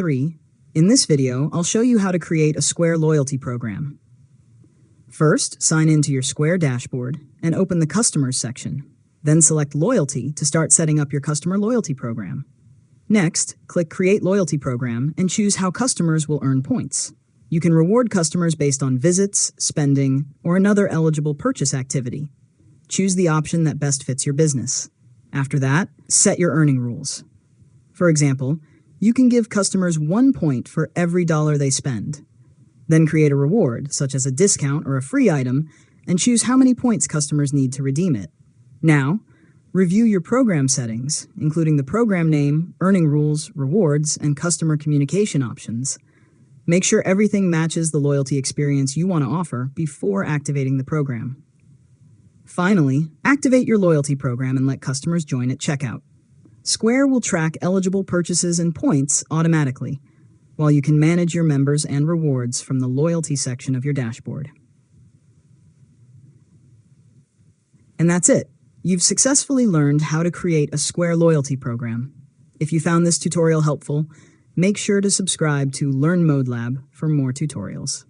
3. In this video, I'll show you how to create a Square loyalty program. First, sign into your Square dashboard and open the Customers section. Then select Loyalty to start setting up your customer loyalty program. Next, click Create Loyalty Program and choose how customers will earn points. You can reward customers based on visits, spending, or another eligible purchase activity. Choose the option that best fits your business. After that, set your earning rules. For example, you can give customers 1 point for every dollar they spend. Then create a reward, such as a discount or a free item, and choose how many points customers need to redeem it. Now, review your program settings, including the program name, earning rules, rewards, and customer communication options. Make sure everything matches the loyalty experience you want to offer before activating the program. Finally, activate your loyalty program and let customers join at checkout. Square will track eligible purchases and points automatically, while you can manage your members and rewards from the loyalty section of your dashboard. And that's it. You've successfully learned how to create a Square loyalty program. If you found this tutorial helpful, make sure to subscribe to Learn Mode Lab for more tutorials.